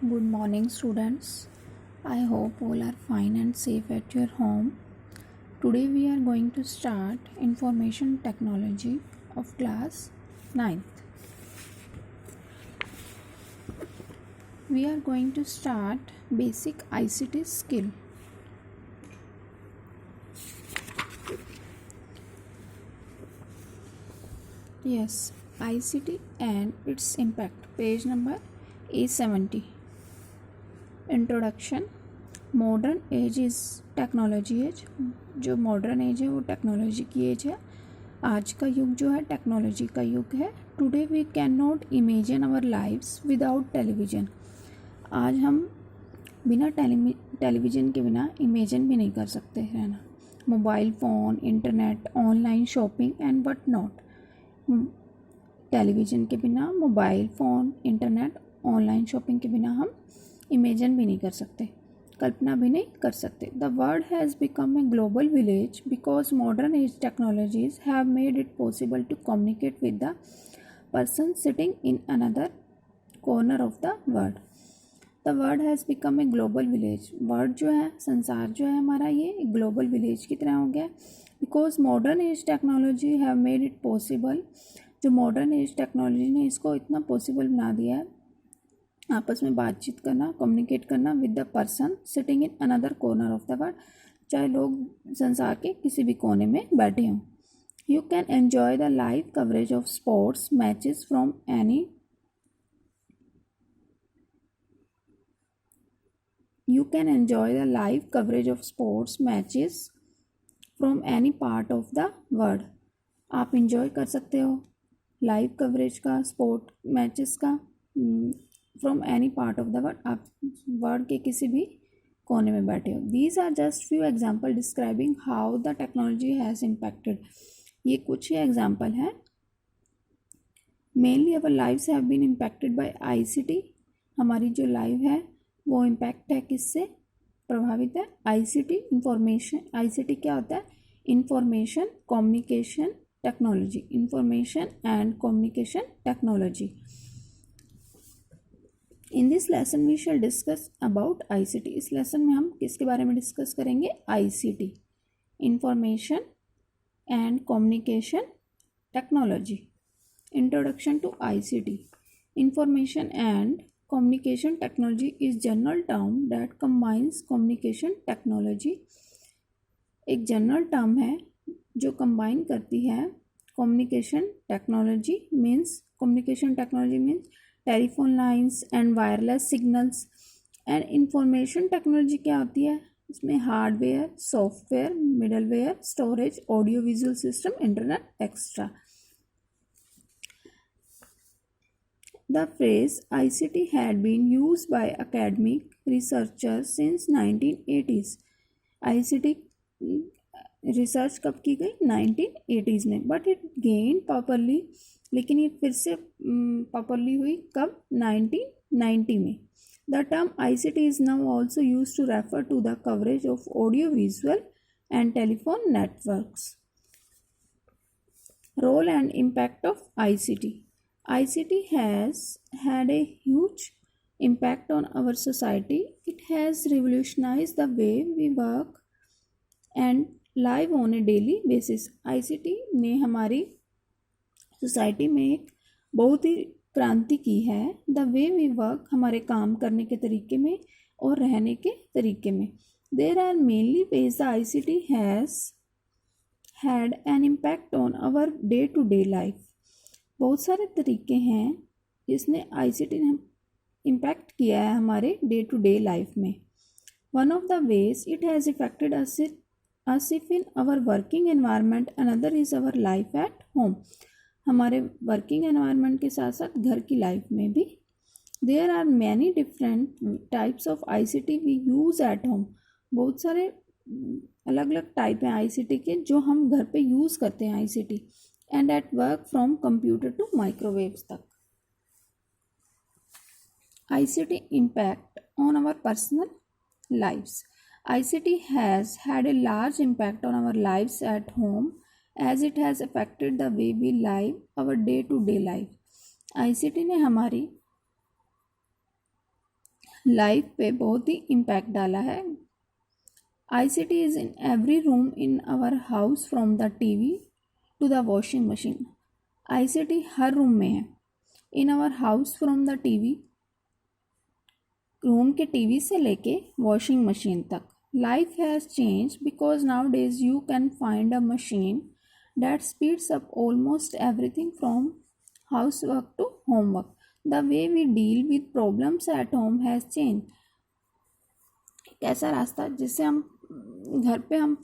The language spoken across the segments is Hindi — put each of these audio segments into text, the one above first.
Good morning, students. I hope all are fine and safe at your home. Today, we are going to start Information Technology of class 9th. We are going to start basic ICT skill. Yes, ICT and its impact. Page number A70. Introduction. Modern age is technology age. जो मॉडर्न एज है वो टेक्नोलॉजी की एज है. आज का युग जो है टेक्नोलॉजी का युग है. Today we can not imagine our lives without television. आज हम बिना टेलीविज़न के बिना इमेजिन भी नहीं कर सकते है ना. Mobile phone, internet, online shopping and but not. Television के बिना, mobile phone, internet, online shopping के बिना हम इमेजिन भी नहीं कर सकते, कल्पना भी नहीं कर सकते. The world has become a global village because modern age technologies have made it possible to communicate with the person sitting in another corner of the world. The world has become a global village. World जो है, संसार जो है हमारा, ये एक ग्लोबल विलेज की तरह हो गया because modern as technology have made it possible. जो मॉडर्न एज टेक्नोलॉजी ने इसको इतना पॉसिबल बना दिया है आपस में बातचीत करना, कम्युनिकेट करना with the person sitting in another corner of the world. चाहे लोग संसार के किसी भी कोने में बैठे हों. You can enjoy the live coverage of sports matches from any You can enjoy the live coverage of sports matches from any part of the world. आप enjoy कर सकते हो लाइव कवरेज का, स्पोर्ट मैचेस का from any part of the world. आप वर्ल्ड के किसी भी कोने में बैठे हो. These are just few example describing how the technology has impacted. ये कुछ ही एग्जाम्पल हैं. Mainly our lives have been impacted by ICT. हमारी जो लाइव है वो इम्पैक्ट है किससे प्रभावित है? ICT. इंफॉर्मेशन. ICT क्या होता है? Information communication technology. Information and communication technology. In this lesson we shall discuss about ICT. इस लेसन में हम किसके बारे में डिस्कस करेंगे? ICT. Information and communication technology. Introduction to ICT. Information and communication technology is general term that combines communication technology. एक जनरल टर्म है जो कंबाइन करती है communication technology means telephone lines and wireless signals. And information technology क्या होती है? इसमें hardware, software, middleware, storage, audio visual system, internet extra. The phrase ICT had been used by academic researchers since 1980s. ICT research कब की गई? 1980s में. बट इट गेन पॉपुलरली, लेकिन ये फिर से पॉपुलरली हुई कब? 1990 में. The term ICT is now also use to refer to the coverage of audio visual and telephone networks. Role and impact of ICT. ICT has had a huge impact on our society. It has revolutionized the way we work and live on a daily basis. ICT ने हमारी सोसाइटी में एक बहुत ही क्रांति की है. द वे वी वर्क, हमारे काम करने के तरीके में और रहने के तरीके में. There are mainly ways the ICT has had an impact on our day to day life. बहुत सारे तरीके हैं जिसने ICT ने इम्पैक्ट किया है हमारे डे टू डे लाइफ में. One of the ways it has effected us if in our working environment, another is our life at home. हमारे वर्किंग एनवायरनमेंट के साथ साथ घर की लाइफ में भी. There are many different types of ICT we use at home. बहुत सारे अलग अलग टाइप हैं ICT के जो हम घर पे यूज़ करते हैं ICT. And at work from computer to microwaves तक. ICT impact on our personal lives. ICT has had a large impact on our lives at home as it has affected the way we live our day to day life. ICT ने हमारी लाइफ पे बहुत ही इम्पैक्ट डाला है। ICT is in every room in our house from the TV to the washing machine. ICT हर रूम में है। In our house from the TV, room के टीवी से लेके वॉशिंग मशीन तक। Life has change because nowadays you can find a machine that speeds up almost everything from housework to homework. The way we deal with problems at home has changed. एक ऐसा रास्ता जिससे हम घर पे हम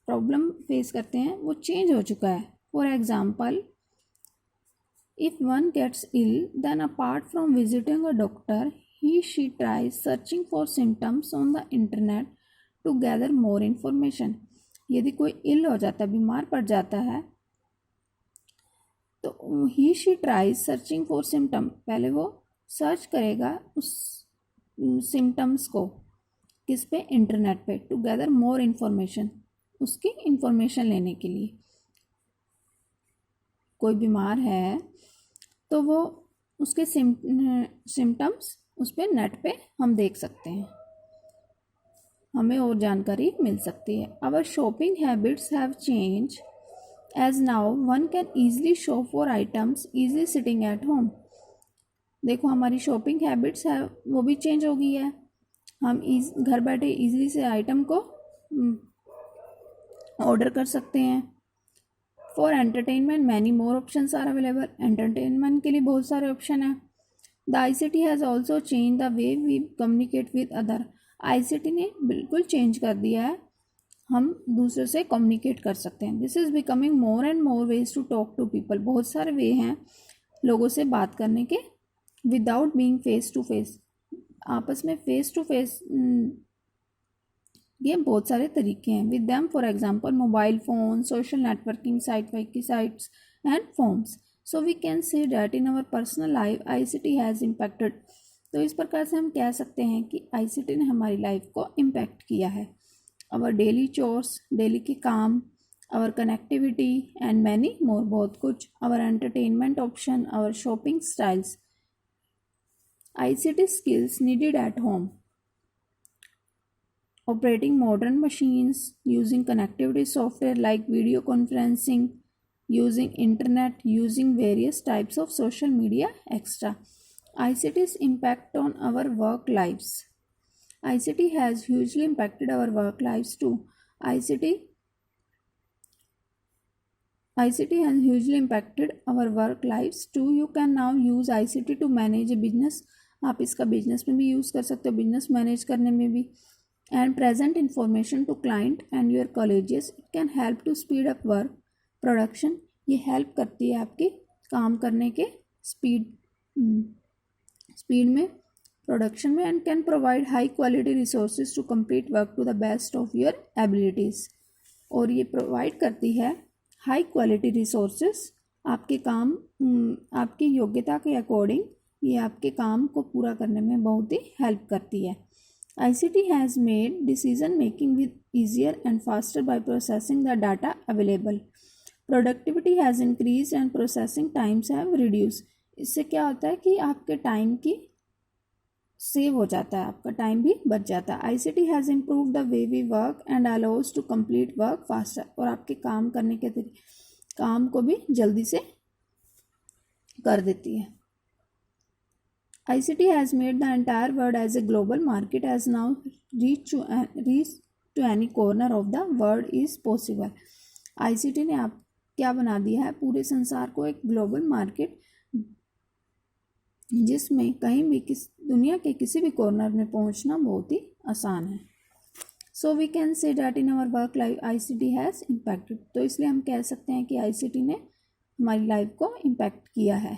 प्रॉब्लम फेस करते हैं वो चेंज हो चुका है। For example, if one gets ill then apart from visiting a doctor she tries searching for symptoms on the internet to gather more information. यदि कोई इल हो जाता है, बीमार पड़ जाता है, तो she tries searching for symptom, पहले वो सर्च करेगा उस सिम्टम्स को किस पे, इंटरनेट पे, टू गैदर मोर इन्फॉर्मेशन, उसकी इंफॉर्मेशन लेने के लिए। कोई बीमार है तो वो उसके सिम्टम्स उस पर नेट पे हम देख सकते हैं, हमें और जानकारी मिल सकती है। Our shopping habits have change as now one can easily shop for items easy sitting at home. देखो हमारी शॉपिंग हैबिट्स है वो भी चेंज हो गई है। हम घर बैठे ईजिली से आइटम को ऑर्डर कर सकते हैं। For entertainment many more options are available. Entertainment के लिए बहुत सारे ऑप्शन हैं। The ICT has also change the way we communicate with other. ICT ने बिल्कुल चेंज कर दिया है, हम दूसरे से कम्युनिकेट कर सकते हैं। This is becoming more and more ways to talk to people. बहुत सारे वे हैं लोगों से बात करने के without being face to face. आपस में फेस टू फेस ये बहुत सारे तरीके हैं। With them for example mobile phone, social networking site की sites and forms. So we can say that in our personal life ICT has impacted. तो इस प्रकार से हम कह सकते हैं कि आईसीटी ने हमारी लाइफ को इम्पैक्ट किया है। आवर डेली चोर्स, डेली के काम, our connectivity and many more, बहुत कुछ, our entertainment option, our shopping styles. ICT skills needed at home. Operating modern machines, using connectivity software like video conferencing, using internet, using various types of social media, etc. ICT's impact on our work lives. ICT has hugely impacted our work lives too. ICT has hugely impacted our work lives too. You can now use ICT to manage a business. आप इसका बिजनेस में भी यूज़ कर सकते हो, बिजनेस मैनेज करने में भी। And present information to client and your colleges. It can help to speed up work production. ये हेल्प करती है आपके काम करने के स्पीड में, प्रोडक्शन में। And can provide high quality resources to complete work to the best of your abilities. और ये प्रोवाइड करती है हाई क्वालिटी रिसोर्सेज, आपके काम आपकी योग्यता के अकॉर्डिंग ये आपके काम को पूरा करने में बहुत ही हेल्प करती है। ICT has made decision making with easier and faster by processing the data available. Productivity has increased and processing times have reduced. इससे क्या होता है कि आपके टाइम की सेव हो जाता है, आपका टाइम भी बच जाता है। ICT has improved the way we work and allows to complete work faster. और आपके काम करने के काम को भी जल्दी से कर देती है। ICT has made the entire world as a global market, as now reach to any corner of the world is possible. ICT ने आप क्या बना दिया है, पूरे संसार को एक ग्लोबल मार्केट, जिसमें कहीं भी दुनिया के किसी भी कॉर्नर में पहुंचना बहुत ही आसान है। So we can say that in our work life ICT has impacted. तो इसलिए हम कह सकते हैं कि ICT ने हमारी लाइफ को इम्पैक्ट किया है।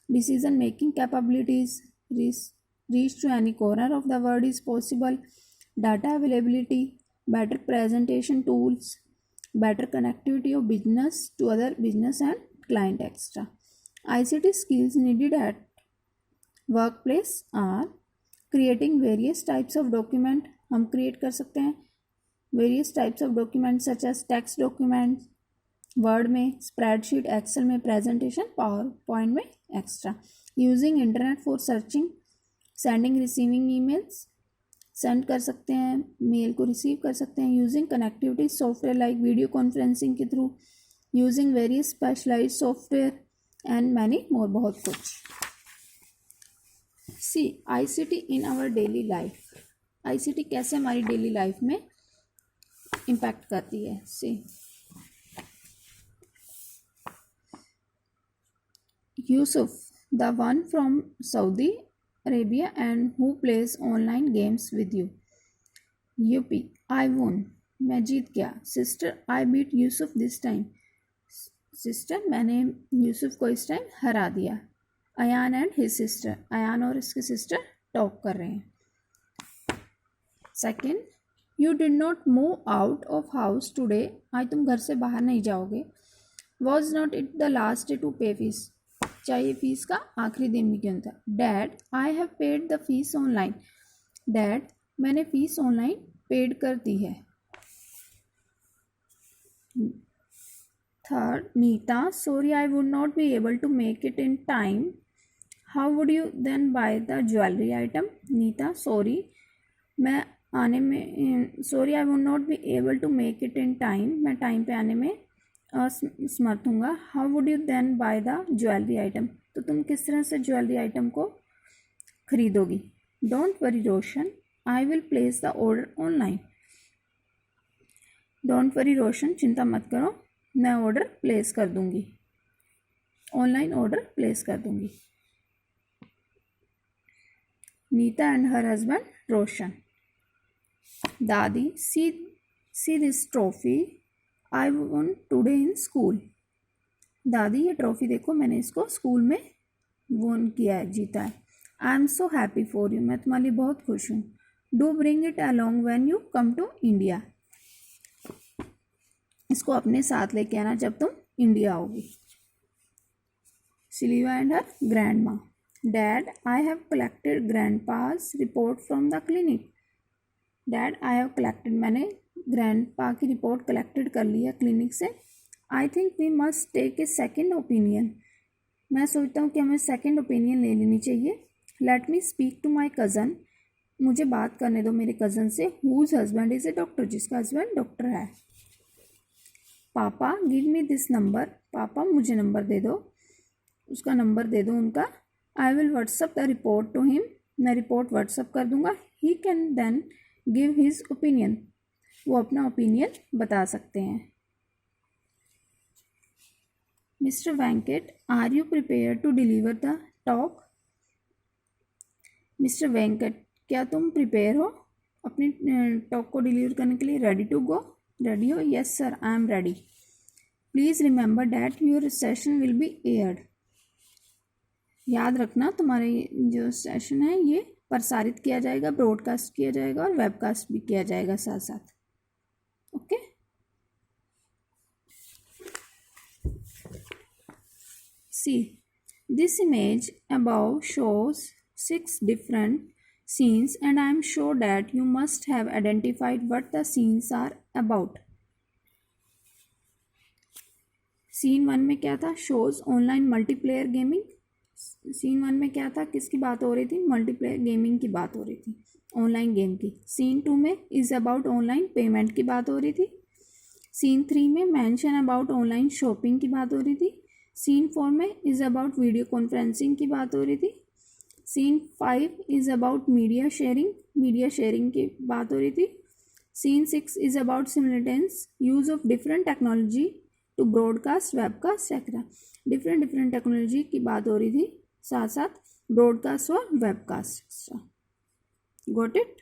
Decision making capabilities, reach to any corner of the world is possible. Data availability, better presentation tools, better connectivity of business to other business and client, etc. ICT skills needed at workplace are creating various types of document. हम create कर सकते हैं various types of documents such as text documents, word में, स्प्रेडशीट, एक्सेल में, प्रेजेंटेशन, पावर पॉइंट में, extra. Using internet for searching sending receiving emails, send कर सकते हैं, मेल को रिसीव कर सकते हैं। Using connectivity software like video conferencing के through, using various specialized software and many more, बहुत कुछ। See ICT in our daily life. ICT कैसे हमारी डेली लाइफ में इम्पैक्ट करती है। See Yusuf, the one from Saudi Arabia and who plays online games with you. Yippee, I won, मैं जीत गया। Sister, I beat Yusuf this time. Sister, मैंने यूसुफ को इस टाइम हरा दिया। Ayan and his sister, Ayan और इसकी सिस्टर टॉक कर रहे हैं। Second, you did not move out of house today. आज तुम घर से बाहर नहीं जाओगे। Was not it the last day to pay fees. चाहिए फीस का आखिरी दिन भी क्यों था। Dad, I have paid the fees online. Dad, मैंने फीस ऑनलाइन पेड कर दी है। Third, Nita, sorry I would not be able to make it in time. How would you then buy the jewellery item. Nita, sorry मैं आने में, sorry I would not be able to make it in time, मैं टाइम पे आने में असमर्थ हूँगा। How would you then buy the jewellery item, तो तुम किस तरह से ज्वेलरी आइटम को खरीदोगी। Don't worry Roshan, I will place the order online. Don't worry Roshan, चिंता मत करो, मैं ऑर्डर प्लेस कर दूंगी, ऑनलाइन ऑर्डर प्लेस कर दूंगी। Nita and her husband Roshan. दादी, see this trophy I won today in school. दादी, ये ट्रॉफी देखो, मैंने इसको स्कूल में वॉन किया है, जीता है। I am so happy for you, मैं तुम्हारे लिए बहुत खुश हूँ। Do bring it along when you come to India. इसको अपने साथ लेके आना जब तुम इंडिया आओगी। सिल्विया एंड हर ग्रैंड माँ। Dad, I have collected grandpa's report from the clinic. Dad, I have collected, मैंने ग्रैंडपा की रिपोर्ट कलेक्टेड कर ली है क्लिनिक से। I think we must take a second opinion, मैं सोचता हूँ कि हमें सेकेंड ओपिनियन ले लेनी चाहिए। Let me speak to my cousin, मुझे बात करने दो मेरे कज़न से। Whose husband is a doctor, जिसका हस्बैंड डॉक्टर है। पापा, गिव मी दिस नंबर, पापा मुझे नंबर दे दो, उसका नंबर दे दो उनका। I will WhatsApp the report to him, मैं रिपोर्ट व्हाट्सअप कर दूंगा। He can then give his opinion, वो अपना ओपिनियन बता सकते हैं। Mister Venkat, are you prepare to deliver the talk. Mister Venkat, क्या तुम प्रिपेयर हो अपनी टॉक को डिलीवर करने के लिए। रेडी टू गो, रेडी हो। Yes sir, I am ready. Please remember that your session will be aired. याद रखना तुम्हारे जो सेशन है ये प्रसारित किया जाएगा, ब्रॉडकास्ट किया जाएगा और वेबकास्ट भी किया जाएगा साथ साथ। Okay. See this image above shows 6 different scenes and I am sure that you must have identified what the scenes are about. Scene 1 में क्या था, shows online multiplayer gaming. Scene 1 में क्या था, किसकी बात हो रही थी, मल्टीप्लेयर गेमिंग की बात हो रही थी, ऑनलाइन गेम की। सीन 2 में इज़ अबाउट ऑनलाइन पेमेंट की बात हो रही थी। सीन 3 में मेंशन अबाउट ऑनलाइन शॉपिंग की बात हो रही थी। सीन 4 में इज़ अबाउट वीडियो कॉन्फ्रेंसिंग की बात हो रही थी। Scene 5 is about media sharing की बात हो रही थी। Scene 6 is about simultaneous use of different technology to broadcast, webcast etcetera. Different technology की बात हो रही थी, साथ साथ ब्रॉडकास्ट और वेबकास्ट। Got it.